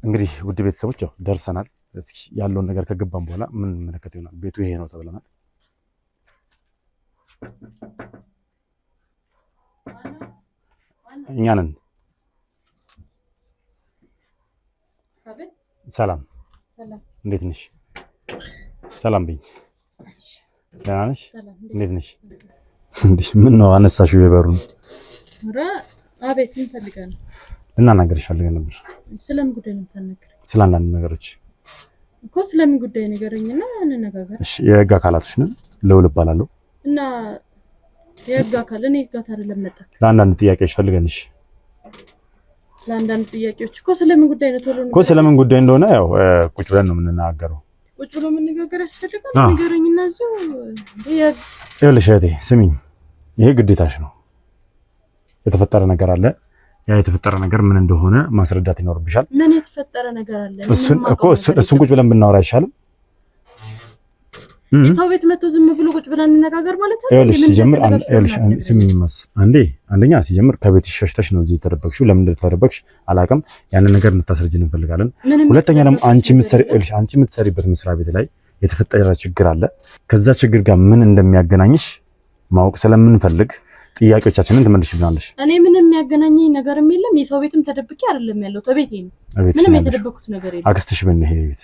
እንግዲህ ውድ ቤተሰቦች ያው ደርሰናል። እስኪ ያለውን ነገር ከገባን በኋላ ምን መለከት ይሆናል። ቤቱ ይሄ ነው ተብለናል። እኛ ነን። ሰላም እንዴት ነሽ? ሰላም በይ። ደህና ነሽ? እንዴት ነሽ? ምን ነው አነሳሽው የበሩን? ኧረ አቤት ምን ፈልገህ ነው? ልናናገርሽ ፈልገን ነበር። ስለምን ጉዳይ ነው የምታናግረኝ? ስለ አንዳንድ ነገሮች እኮ ስለምን ጉዳይ ንገረኝና እንነጋገር። እሺ የህግ አካላቶች ነን። ልውል እባላለሁ እና የህግ አካል እኔ ህግ አካል አይደለም መጣ። ለአንዳንድ ጥያቄዎች ፈልገንሽ። ለአንዳንድ ጥያቄዎች እኮ ስለምን ጉዳይ ነው? ቶሎ እኮ ስለምን ጉዳይ እንደሆነ ያው ቁጭ ብለን ነው የምንናገረው። ቁጭ ብሎ መነጋገር ያስፈልጋል? ንገረኝና እዚሁ ይኸውልሽ እህቴ ስሚኝ፣ ይሄ ግዴታሽ ነው። የተፈጠረ ነገር አለ። ያ የተፈጠረ ነገር ምን እንደሆነ ማስረዳት ይኖርብሻል። ምን የተፈጠረ ነገር አለ? እሱን ቁጭ ብለን ብናወራ አይሻልም? የሰው ቤት መጥቶ ዝም ብሎ ቁጭ ብለን እንነጋገር ማለት ነው? ይኸውልሽ ሲጀምር ስሚኝማስ፣ አንደኛ ሲጀምር ከቤትሽ ሸሽተሽ ነው እዚህ የተደበቅሽው። ለምን እንደተደበቅሽ አላውቅም። ያንን ነገር እንድታስረጅን እንፈልጋለን። ሁለተኛ ደግሞ አንቺ የምትሰሪበት መስሪያ ቤት ላይ የተፈጠረ ችግር አለ። ከዛ ችግር ጋር ምን እንደሚያገናኝሽ ማወቅ ስለምንፈልግ ጥያቄዎቻችንን ትመልሽልናለሽ። እኔ ምንም የሚያገናኘኝ ነገርም የለም። የሰው ቤትም ተደብቄ አይደለም ያለው፣ ተቤቴ ነው። ምንም የተደበኩት ነገር የለም። አክስትሽ ምን ይሄ ቤት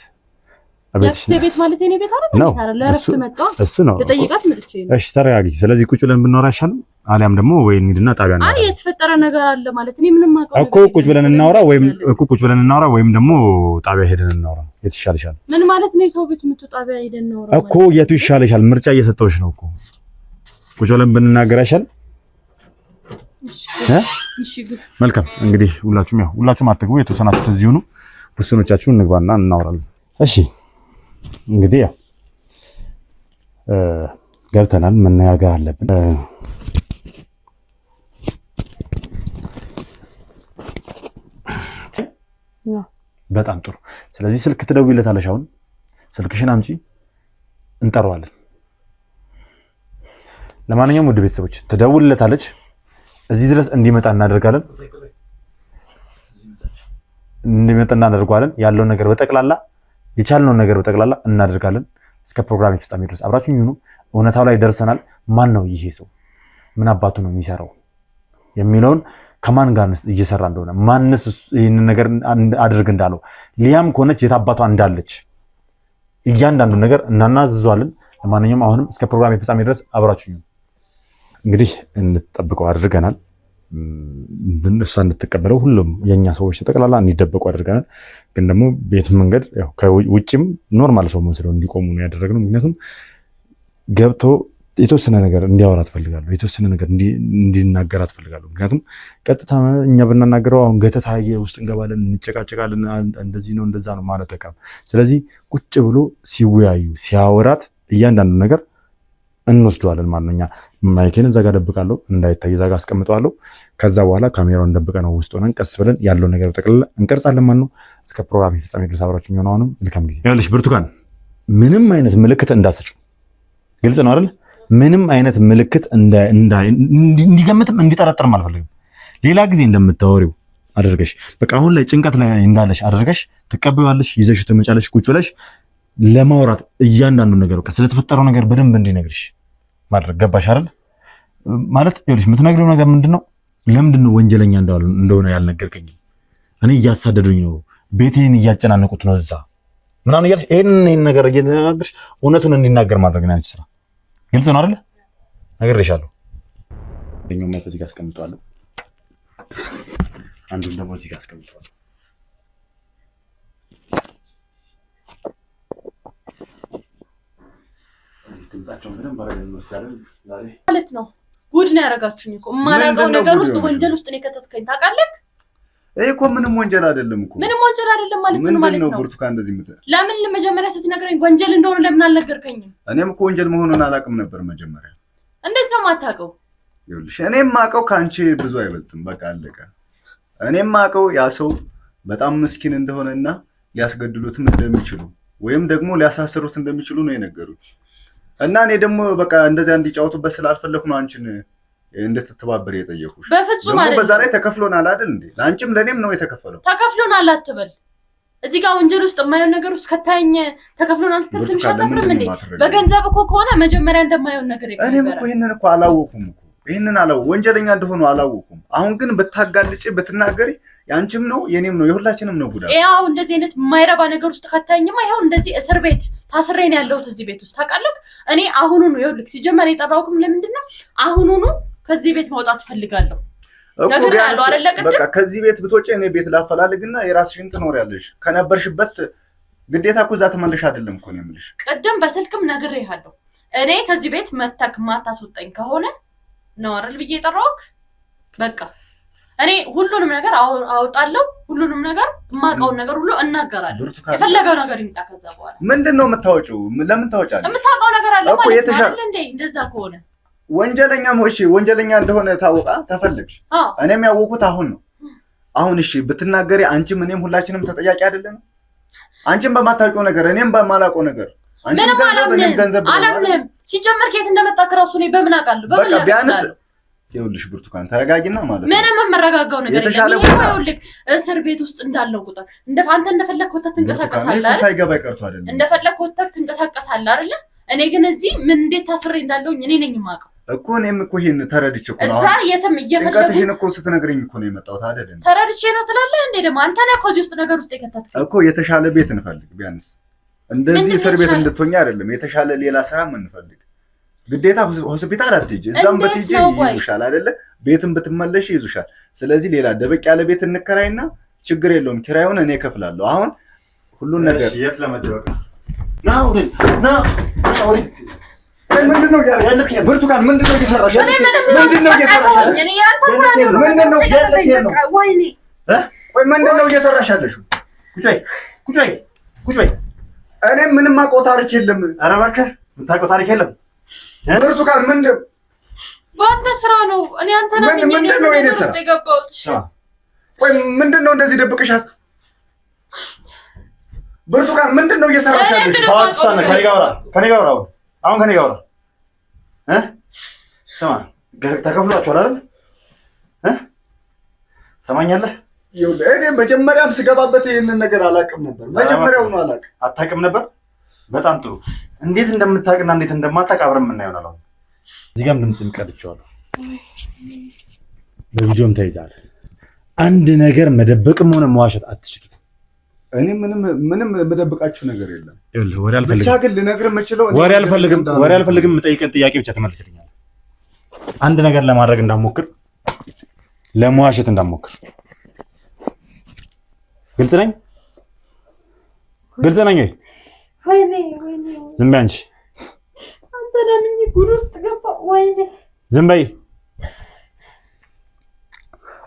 ያክስቴ ቤት ማለት የኔ ቤት አይደለም። ለእረፍት መጣሁ እሱ ነው ልጠይቃት መጥቼ ነው። እሺ ተረጋጊ። ስለዚህ ቁጭ ብለን ብናወራ አይሻልም? አሊያም ደግሞ ወይ እንሂድና ጣቢያ ነው። አይ የተፈጠረ ነገር አለ ማለት እኔ ምንም አውቀው እኮ ቁጭ ብለን እናወራ ወይም ደግሞ ጣቢያ ሄደን እናወራ። የት ይሻልሻል? ምን ማለት ነው? የሰው ቤት ምቱ ጣቢያ ሄደን እናወራ እኮ የቱ ይሻልሻል? ምርጫ እየሰጠሁሽ ነው እኮ። ቁጭ ብለን ብንናገር አይሻልም? እሺ መልካም። እንግዲህ ሁላችሁም አትግቡ። የተወሰናችሁት እዚሁ ነው። ውስኖቻችሁን እንግባና እናወራለን። እሺ እንግዲህ ያው ገብተናል። መነጋገር አለብን። በጣም ጥሩ። ስለዚህ ስልክ ትደውይለታለሽ። አሁን ስልክሽን አምጪ፣ እንጠራዋለን። ለማንኛውም ውድ ቤተሰቦች ትደውልለታለች። እዚህ ድረስ እንዲመጣ እናደርጋለን። ያለውን ነገር በጠቅላላ የቻልነውን ነገር በጠቅላላ እናደርጋለን። እስከ ፕሮግራም ፍጻሜ ድረስ አብራችሁኝ ሁኑ። እውነታው ላይ ደርሰናል። ማን ነው ይሄ ሰው? ምን አባቱ ነው የሚሰራው የሚለውን ከማን ጋር እየሰራ እንደሆነ ማንስ ይህን ነገር አድርግ እንዳለው ሊያም ከሆነች የት አባቷ እንዳለች እያንዳንዱ ነገር እናናዝዟለን። ለማንኛውም አሁንም እስከ ፕሮግራም ፍጻሜ ድረስ አብራችሁኝ እንግዲህ እንድትጠብቀው አድርገናል። እሷ እንድትቀበለው ሁሉም የኛ ሰዎች ተጠቅላላ እንዲደበቁ አድርገናል። ግን ደግሞ ቤት መንገድ ያው ከውጭም ኖርማል ሰው መስለው እንዲቆሙ ነው ያደረግነው። ምክንያቱም ገብቶ የተወሰነ ነገር እንዲያወራ ትፈልጋለሁ፣ የተወሰነ ነገር እንዲናገር ትፈልጋለሁ። ምክንያቱም ቀጥታ እኛ ብናናገረው አሁን ገተታ ውስጥ እንገባለን፣ እንጨቃጨቃለን። እንደዚህ ነው እንደዛ ነው ማለት በቃም። ስለዚህ ቁጭ ብሎ ሲወያዩ ሲያወራት እያንዳንዱ ነገር እንወስደዋለን ማለት ነው። እኛ ማይኬን እዛ ጋር ደብቃለሁ፣ እንዳይታይ እዛ ጋር አስቀምጠዋለሁ። ከዛ በኋላ ካሜራውን ደብቀ ነው ውስጥ ሆነን ቀስ ብለን ያለው ነገር ጠቅልላ እንቀርጻለን ማለት ነው። እስከ ፕሮግራም ፍጻሜ ድረስ አብራችሁ የሚሆነው አሁንም መልካም ጊዜ። ይኸውልሽ ብርቱካን፣ ምንም አይነት ምልክት እንዳትሰጩ። ግልጽ ነው አይደል? ምንም አይነት ምልክት እንዲገምትም እንዲጠረጥርም አልፈልግም። ሌላ ጊዜ እንደምታወሪው አድርገሽ በቃ አሁን ላይ ጭንቀት ላይ እንዳለሽ አድርገሽ ትቀበያለሽ፣ ይዘሽ ትመጫለሽ። ቁጭ ብለሽ ለማውራት እያንዳንዱ ነገር በቃ ስለተፈጠረው ነገር በደንብ እንዲነግርሽ ማድረግ ገባሽ አይደል? ማለት ይኸውልሽ የምትነግሪው ነገር ምንድነው? ለምንድነው ወንጀለኛ እንደሆነ ያልነገርከኝ? እኔ እያሳደዱኝ ነው፣ ቤቴን እያጨናነቁት ነው እዛ ምናምን እያልሽ ይሄን ነገር እየተናገርሽ እውነቱን እንዲናገር ማድረግ ነው ያንቺ ስራ። ግልጽ ነው አይደል? ነግሬሻለሁ። አንደኛው ማይክ እዚህ ጋር አስቀምጠዋለሁ፣ አንዱን ደግሞ እዚህ ጋር አስቀምጠዋለሁ። ማለት ነው። ጉድ ነው ያደረጋችሁኝ እኮ የማላውቀው ነገር ውስጥ ወንጀል ውስጥ ነው የከተትከኝ። ታውቃለህ? ይሄ እኮ ምንም ወንጀል አይደለም እኮ። ምንም ወንጀል አይደለም ማለት ምን ማለት ነው? ብርቱካን እንደዚህ ለምን መጀመሪያ ስትነግረኝ ወንጀል እንደሆነ ለምን አልነገርከኝም? እኔም እኮ ወንጀል መሆኑን አላውቅም ነበር መጀመሪያ። እንዴት ነው የማታውቀው? ይኸውልሽ እኔም ማውቀው ከአንቺ ብዙ አይበልጥም። በቃ አለቀ። እኔም ማውቀው ያ ሰው በጣም ምስኪን እንደሆነና ሊያስገድሉትም እንደሚችሉ ወይም ደግሞ ሊያሳስሩት እንደሚችሉ ነው የነገሩት። እና እኔ ደግሞ በቃ እንደዚያ እንዲጫወቱበት ስላልፈለኩ ነው አንቺን እንድትተባበር የጠየቁሽ። በፍጹም አይደለም። በዛ ላይ ተከፍሎናል አይደል እንዴ? ለአንቺም ለኔም ነው የተከፈለው። ተከፍሎናል አትበል። እዚህ ጋር ወንጀል ውስጥ የማይሆን ነገር ውስጥ ከታየኝ ተከፍሎናል ስትል ትንሽ አታፍርም እንዴ? በገንዘብ እኮ ከሆነ መጀመሪያ እንደማይሆን ነገር ይባላል። እኔም እኮ ይሄንን እኮ አላወኩም እኮ ይሄንን ወንጀለኛ እንደሆኑ አላወኩም። አሁን ግን ብታጋልጪ ብትናገሪ ያንቺም ነው የኔም ነው የሁላችንም ነው ጉዳት። ያው እንደዚህ አይነት የማይረባ ነገር ውስጥ ከታየኝማ ይሄው እንደዚህ እስር ቤት ታስሬ ነው ያለሁት እዚህ ቤት ውስጥ ታውቃለህ። እኔ አሁኑኑ ይኸውልህ ሲጀመር የጠራሁትም ለምንድን ነው አሁኑኑ ከዚህ ቤት መውጣት ፈልጋለሁ እኮ በቃ ከዚህ ቤት ብትወጪ እኔ ቤት ላፈላልግና የራስሽን ትኖሪያለሽ። ከነበርሽበት ግዴታ እኮ እዛ ተመለሽ አይደለም እኮ ነው የምልሽ። ቀደም በስልክም ነግሬሃለሁ። እኔ ከዚህ ቤት መተክ ማታስወጣኝ ከሆነ ነው አይደል ብዬ ጠራሁክ። በቃ እኔ ሁሉንም ነገር አውጣለሁ። ሁሉንም ነገር የማውቀውን ነገር ሁሉ እናገራለሁ። የፈለገው ነገር ይምጣ። ከዛ በኋላ ምንድነው የምታወጪው? ለምን ታወጫለሽ? የምታውቀው ነገር አለ ማለት ነው እንዴ? እንደዛ ከሆነ ወንጀለኛም እሺ ወንጀለኛ እንደሆነ ታወቃ ተፈልግሽ። እኔም ያወቁት አሁን ነው። አሁን እሺ ብትናገሪ አንቺም እኔም ሁላችንም ተጠያቂ አይደለም? አንቺም በማታውቂው ነገር እኔም በማላውቀው ነገር አንቺም ገንዘብ እኔም ገንዘብ አላምንም። ሲጀመር ከየት እንደመጣ ከራሱ ነው በምን አውቃለሁ? በቃ ቢያንስ ይኸውልሽ ብርቱካን ተረጋጊና ማለት ነው። ምንም የምረጋጋው ነገር የለም። ይኸውልህ እስር ቤት ውስጥ እንዳለው ቁጥር አንተ እንደፈለክ ወተት ትንቀሳቀሳለህ አይደል? ሳይገባ ይቀርቱ አይደለም። እንደፈለክ ወተት ትንቀሳቀሳለህ አይደል? እኔ ግን እዚህ ምን እንዴት ታስሬ እንዳለውኝ እኔ ነኝ የማውቀው እኮ። እኔም እኮ ይሄን ተረድቼ እኮ ነው እዛ የትም እየፈለኩ ጭንቀትሽን እኮ ስትነግረኝ እኮ ነው የመጣሁት አይደል? ተረድቼ ነው ትላለህ እንዴ? ደግሞ አንተ ነህ እኮ እዚህ ውስጥ ነገር ውስጥ የከተትከው እኮ። የተሻለ ቤት እንፈልግ ቢያንስ እንደዚህ እስር ቤት እንድትሆኛ አይደለም። የተሻለ ሌላ ስራ እንፈልግ። ግዴታ ሆስፒታል አትሄጂ፣ እዛም በትሄጂ ይዙሻል አይደለ? ቤትም ብትመለሽ ይዙሻል። ስለዚህ ሌላ ደበቅ ያለ ቤት እንከራይና ችግር የለውም ኪራዩን እኔ እከፍላለሁ። አሁን ሁሉን ነገር የት ለመደበቅ ምንድነው ያለክ? ብርቱካን ምንድነው እየሰራሽ? ምንድነው እየሰራሽ? ምንድነው ምንድነው እየሰራሽ ያለሽው? ቁጭ በይ። እኔ ምንም አውቀው ታሪክ የለም። ኧረ እባክህ የምታውቀው ታሪክ የለም። ብርቱካን ምንድን በአንተ ስራ ነው። እኔ አንተ ምንድነው የኔ ስራ? ቆይ ምንድነው እንደዚህ ደብቅሽ? ብርቱካን ምንድነው እየሰራሽ ያለሽ? ከኔ ጋር አውራ። አሁን ከኔ ጋር አውራ። ስማ ተከፍሏችኋል አይደል? ሰማኛለህ? ይኸውልህ እኔ መጀመሪያም ስገባበት ይሄንን ነገር አላውቅም ነበር። መጀመሪያው ነው አላውቅም። አታውቅም ነበር? በጣም ጥሩ። እንዴት እንደምታውቅና እንዴት እንደማታውቅ አብረን የምናየው ነው። እዚህ ጋርም ድምፅም ቀርጬዋለሁ፣ በቪዲዮም ተይዛል። አንድ ነገር መደበቅም ሆነ መዋሸት አትችልም። እኔ ምንም መደበቃችሁ ነገር የለም። ይኸውልህ ወሬ አልፈልግም። ብቻ ግን ልነግርህ የምችለው ወሬ አልፈልግም። የምጠይቀን ጥያቄ ብቻ ትመልስልኛለህ። አንድ ነገር ለማድረግ እንዳሞክር፣ ለመዋሸት እንዳሞክር። ግልጽ ነኝ? ወይኔ ዝም በይ አንቺ። አንተ ለምን ጉድ ውስጥ ገባ? ወይኔ ዝም በይ።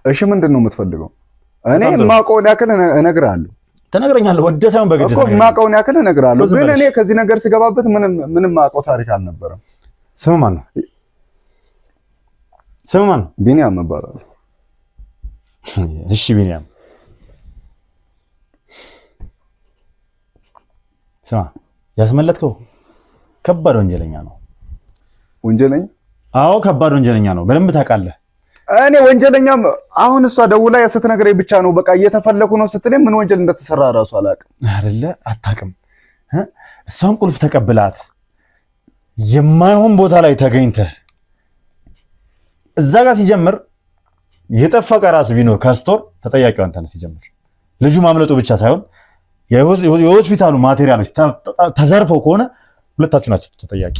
እሺ ምንድን ነው የምትፈልገው? እኔ የማውቀውን ያክል እነግርሃለሁ። ትነግረኛለህ? ወደ ሳይሆን በግድ እኮ የማውቀውን ያክል እነግርሃለሁ። ግን እኔ ከዚህ ነገር ስገባበት ምንም የማውቀው ታሪክ አልነበረም። ስምህ ማን ነው? ቢኒያም እባላለሁ። እሺ ቢኒያም ስማ፣ ያስመለጥከው ከባድ ወንጀለኛ ነው። ወንጀለኛ? አዎ ከባድ ወንጀለኛ ነው። በደንብ ታውቃለህ። እኔ ወንጀለኛም አሁን እሷ ደውላ ስትነግረኝ ብቻ ነው በቃ እየተፈለኩ ነው ስትለኝ ምን ወንጀል እንደተሰራ እራሱ አላውቅም። አይደለ? አታውቅም። እሷን ቁልፍ ተቀብላት የማይሆን ቦታ ላይ ተገኝተህ እዛ ጋር ሲጀምር የጠፈቀ ራሱ ቢኖር ከስቶር ተጠያቂው አንተ ነህ። ሲጀምር ልጁ ማምለጡ ብቻ ሳይሆን የሆስፒታሉ ማቴሪያሎች ተዘርፈው ከሆነ ሁለታችሁ ናችሁ ተጠያቂ።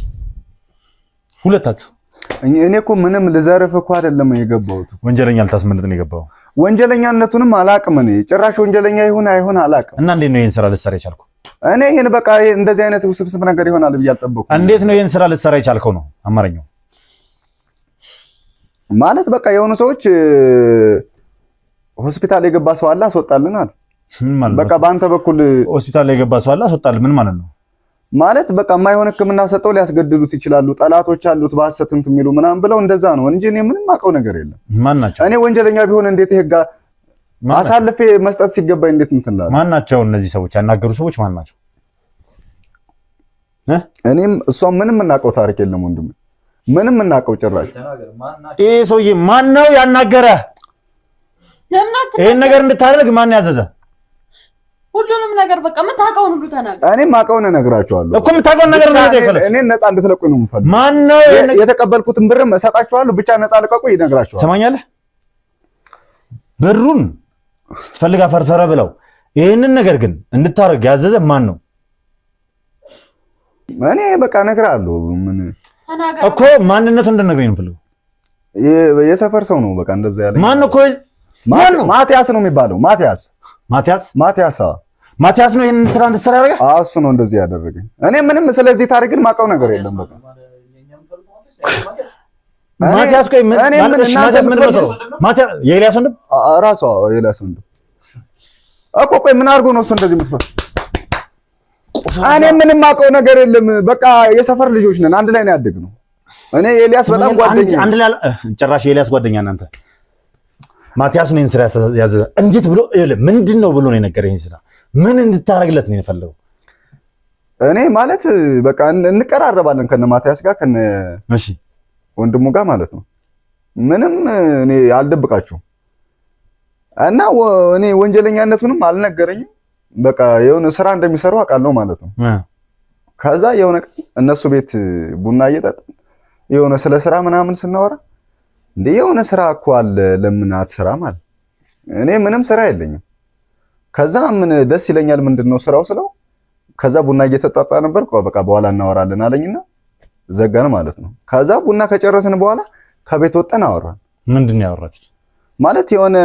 ሁለታችሁ። እኔ እኮ ምንም ልዘርፍ እኮ አይደለም የገባሁት። ወንጀለኛ ልታስመልጥ ነው የገባው። ወንጀለኛነቱንም አላውቅም። እኔ ጭራሽ ወንጀለኛ ይሁን አይሁን አላውቅም። እና እንዴት ነው ይሄን ስራ ልትሰራ የቻልከው? እኔ ይሄን በቃ እንደዚህ አይነት ውስብስብ ነገር ይሆናል ብዬ አልጠበኩም። እንዴት ነው ይሄን ስራ ልትሰራ የቻልከው ነው አማርኛው ማለት። በቃ የሆኑ ሰዎች ሆስፒታል የገባ ሰው አለ አስወጣልን አሉ። በቃ በአንተ በኩል ሆስፒታል የገባ ሰው አለ አስወጣልን ምን ማለት ነው? ማለት በቃ የማይሆን ሕክምና ሰጠው ሊያስገድሉት ይችላሉ፣ ጠላቶች አሉት በሐሰት እንትን የሚሉ ምናምን ብለው እንደዛ ነው እንጂ እኔ ምንም አውቀው ነገር የለም። ማን ናቸው? እኔ ወንጀለኛ ቢሆን እንዴት ይሄ ጋር አሳልፌ መስጠት ሲገባኝ እንዴት እንትን እላለሁ? ማን ናቸው እነዚህ ሰዎች? ያናገሩ ሰዎች ማን ናቸው? እኔም እሷም ምንም እናውቀው ታሪክ የለም ወንድም፣ ምንም እናውቀው ጭራሽ። ይሄ ሰውዬ ማን ነው ያናገረ? ይሄን ነገር እንድታደርግ ማን ያዘዘ? ሁሉንም ነገር በቃ የምታውቀውን ሁሉ ተናገር። እኔም አውቀውን እነግራቸዋለሁ እኮ የምታውቀውን ነገር ነው የፈለኩት። እኔን ነፃ እንድትለቁኝ ነው የምፈልገው። ማን ነው የተቀበልኩትን ብርም እሰጣቸዋለሁ፣ ብቻ ነፃ ልቀቁ ይነግራቸዋል። ሰማኛለህ? ብሩን ስትፈልግ አፈርፈረ ብለው ይሄንን ነገር ግን እንድታረግ ያዘዘ ማን ነው? እኔ በቃ እነግርሃለሁ። ምን እኮ ማንነቱን እንድነግረኝ ነው የምፈልገው። የሰፈር ሰው ነው በቃ እንደዛ ያለ። ማን ነው? እኮ ማቲያስ ነው የሚባለው። ማቲያስ ነው ይሄንን ስራ እንድትሰራ ያደረገ? እሱ ነው እንደዚህ ያደረገኝ። እኔ ምንም ስለዚህ ታሪክ ግን ማውቀው ነገር የለም። በቃ ማቲያስ ቆይ ምን ማቲያስ ምን ነው? ማቲያስ የኤልያስ ወንድም ራሷ የኤልያስ ወንድም እኮ። ቆይ ምን አድርጎ ነው እሱ እንደዚህ የምትፈው? እኔ ምንም ማውቀው ነገር የለም። በቃ የሰፈር ልጆች ነን፣ አንድ ላይ ነው ያደግነው። እኔ የኤልያስ በጣም ጓደኛ አንድ ላይ ጭራሽ የኤልያስ ጓደኛ እናንተ። ማቲያስ ነው ይሄን ስራ ያዘዘ። እንዴት ብሎ ምንድነው ብሎ ነው የነገረኝ? ስራ ምን እንድታረግለት ነው የፈለገው? እኔ ማለት በቃ እንቀራረባለን ከነ ማቲያስ ጋር ከነ እሺ ወንድሙ ጋር ማለት ነው። ምንም እኔ አልደብቃችሁም እና እኔ ወንጀለኛነቱንም አልነገረኝም። በቃ የሆነ ስራ እንደሚሰሩ አውቃለሁ ማለት ነው። ከዛ የሆነ እነሱ ቤት ቡና እየጠጣን የሆነ ስለ ስራ ምናምን ስናወራ እንዴ የሆነ ስራ እኮ አለ ለምን አትሰራም አለ። እኔ ምንም ስራ የለኝም። ከዛ ምን ደስ ይለኛል ምንድነው ስራው ስለው ከዛ ቡና እየተጣጣ ነበር። በቃ በኋላ እናወራለን አለኝና ዘጋን ማለት ነው። ከዛ ቡና ከጨረስን በኋላ ከቤት ወጣን አወራን። ምንድነው ያወራችሁት? ማለት የሆነ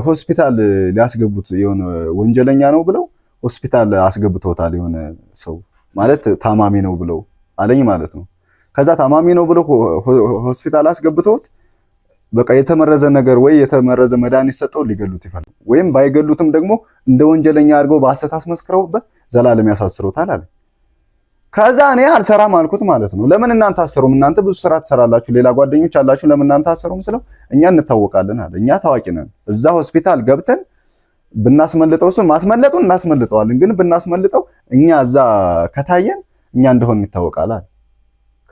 ሆስፒታል ሊያስገቡት የሆነ ወንጀለኛ ነው ብለው ሆስፒታል አስገብተውታል። የሆነ ሰው ማለት ታማሚ ነው ብለው አለኝ ማለት ነው። ከዛ ታማሚ ነው ብለው ሆስፒታል አስገብተውት በቃ የተመረዘ ነገር ወይ የተመረዘ መድኃኒት ሰጠው ሊገሉት ይፈልጋሉ፣ ወይም ባይገሉትም ደግሞ እንደ ወንጀለኛ አድርገው በሐሰት አስመስክረውበት ዘላለም ያሳስሩታል አለ። ከዛ እኔ አልሰራም አልኩት ማለት ነው። ለምን እናንተ አሰሩም? እናንተ ብዙ ስራ ትሰራላችሁ፣ ሌላ ጓደኞች አላችሁ፣ ለምን እናንተ አሰሩም ስለው እኛ እንታወቃለን አለ። እኛ ታዋቂ ነን። እዛ ሆስፒታል ገብተን ብናስመልጠው እሱን ማስመለጡን እናስመልጠዋለን፣ ግን ብናስመልጠው እኛ እዛ ከታየን እኛ እንደሆን ይታወቃል አለ።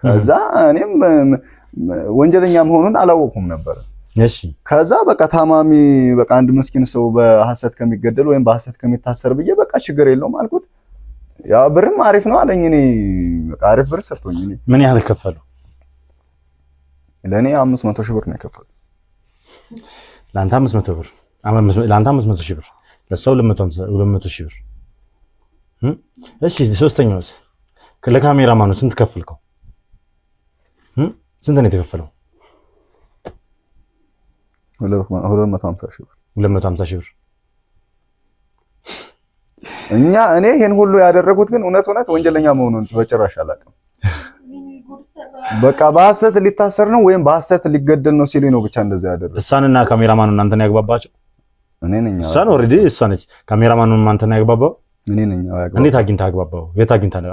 ከዛ እኔም ወንጀለኛ መሆኑን አላወኩም ነበር። እሺ ከዛ በቃ ታማሚ በቃ አንድ ምስኪን ሰው በሐሰት ከሚገደል ወይም በሐሰት ከሚታሰር ብዬ በቃ ችግር የለውም አልኩት። ያ ብርም አሪፍ ነው አለኝ። እኔ በቃ አሪፍ ብር ሰጥቶኝ እኔ ምን ያህል ከፈሉ? ለኔ 500 ሺህ ብር ነው የከፈሉ። ለአንተ 500 ብር ለአንተ 500 ሺህ ብር ለሰው 200 ሺህ ብር። እሺ ሶስተኛውስ ለካሜራማኑ ስንት ከፈልከው? ስንት ነው የተከፈለው? 250 ሺህ ብር 250 ሺህ ብር። እኔ ይሄን ሁሉ ያደረጉት ግን እውነት ወንጀለኛ መሆኑን በጭራሽ አላውቅም። በቃ በሐሰት ሊታሰር ነው ወይም በሐሰት ሊገደል ነው ሲሉኝ ነው ብቻ እንደዛ ያደረጉት። እሷንና ካሜራማኑን እናንተን ያግባባቸው? እኔ ነኝ። እሷን ኦሬዲ እሷ ነች። ካሜራማኑን አንተን ያግባባው? እኔ ነኝ። እንዴት አግኝተህ አግባባው? የት አግኝተህ ነው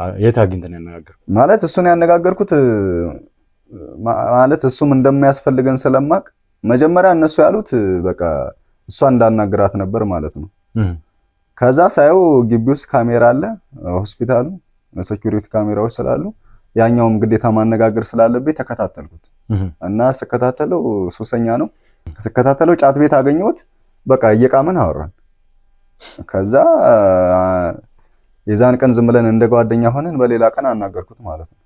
ያነጋገርኩት? ማለት እሱን ያነጋገርኩት ማለት እሱም እንደማያስፈልገን ስለማቅ መጀመሪያ እነሱ ያሉት በቃ እሷ እንዳናግራት ነበር ማለት ነው። ከዛ ሳየው ግቢ ውስጥ ካሜራ አለ ሆስፒታሉ፣ ሴኩሪቲ ካሜራዎች ስላሉ ያኛውም ግዴታ ማነጋገር ስላለብኝ ተከታተልኩት እና ስከታተለው ሱሰኛ ነው። ስከታተለው ጫት ቤት አገኘሁት። በቃ እየቃመን አወራን። ከዛ የዛን ቀን ዝም ብለን እንደ ጓደኛ ሆነን በሌላ ቀን አናገርኩት ማለት ነው።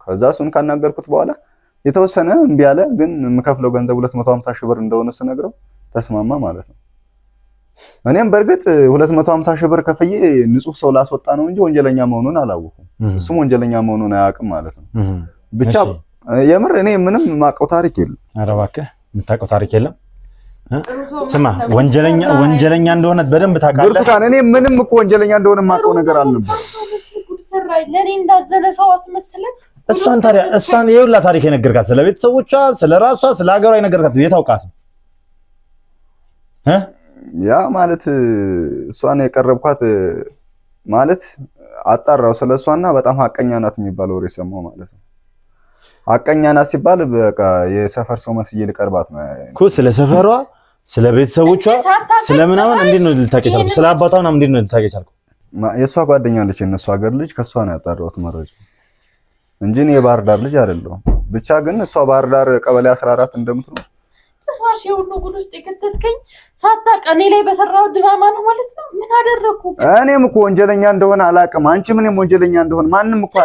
ከዛ እሱን ካናገርኩት በኋላ የተወሰነ እምቢ አለ። ግን የምከፍለው ገንዘብ 250 ሺህ ብር እንደሆነ ስነግረው ተስማማ ማለት ነው። እኔም በእርግጥ 250 ሺህ ብር ከፍዬ ንጹህ ሰው ላስወጣ ነው እንጂ ወንጀለኛ መሆኑን አላወኩም። እሱም ወንጀለኛ መሆኑን አያውቅም ማለት ነው። ብቻ የምር እኔ ምንም የማውቀው ታሪክ የለም። ኧረ እባክህ የምታውቀው ታሪክ የለም? ስማ ወንጀለኛ እንደሆነ በደንብ ታውቃለህ። ብርቱካን እኔ ምንም እኮ ወንጀለኛ እንደሆነ የማውቀው ነገር አልነበረ። ለኔ እንዳዘነ ሰው አስመስለክ እሷን ታዲያ እሷን የሁላ ታሪክ የነገርካት ስለ ቤተሰቦቿ፣ ስለ ራሷ፣ ስለ ሀገሯ የነገርካት የታውቃት ነው? ያ ማለት እሷን የቀረብኳት ማለት አጣራው ስለሷና በጣም ሐቀኛ ናት የሚባል ወሬ ሰማሁ ማለት ነው። ሐቀኛ ናት ሲባል በቃ የሰፈር ሰው መስዬ ልቀርባት ነው እኮ። ስለ ሰፈሯ፣ ስለ ቤተሰቦቿ፣ ስለ ምናምን እንዴት ነው ልታውቂ ቻልኩ? ስለ አባቷ ምናምን እንዴት ነው ልታውቂ ቻልኩ? የሷ ጓደኛ ልጅ የነሱ ሀገር ልጅ ከሷ ነው ያጣራሁት መረጃ እንጂ እኔ የባህር ዳር ልጅ አይደለሁም። ብቻ ግን እሷ ባህር ዳር ቀበሌ 14 እንደምትኖር ጭራሽ የሁሉ ጉድ ውስጥ የከተትከኝ ሳታውቅ እኔ ላይ በሰራው ድራማ ነው ማለት ነው። ምን አደረኩ? እኔም እኮ ወንጀለኛ እንደሆነ አላውቅም። አንቺ ምንም ወንጀለኛ እንደሆነ ማንም እኮ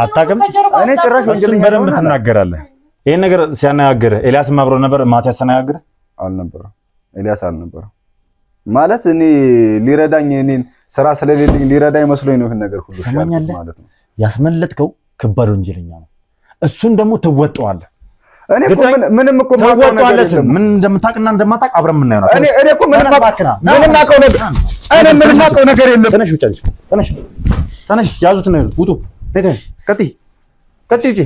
አታውቅም። እኔ ጭራሽ ወንጀለኛ በደንብ ትናገራለህ። ይሄን ነገር ሲያነጋግርህ ኤልያስም አብሮ ነበር። ማቲያስ ሲያነጋግርህ አልነበረም። ኤልያስ አልነበረም ማለት እኔ ሊረዳኝ እኔን ስራ ስለሌለኝ ሊረዳኝ መስሎኝ ነው ይሄን ነገር ሁሉ ሲያልኩት ማለት ነው። ያስመለጥከው ከባድ ወንጀለኛ ነው። እሱን ደግሞ ትወጣዋለህ። እኔ እኮ ምንም እኮ ትወጣዋለህ። ምን እንደምታውቅና እንደማታውቅ አብረን የምናየው ነው። እኔ እኮ ምንም አውቀው ነገር የለም። ተነሽ ውጭ፣ ተነሽ፣ ያዙት ነው። ውጡ። ቀጥይ ውጪ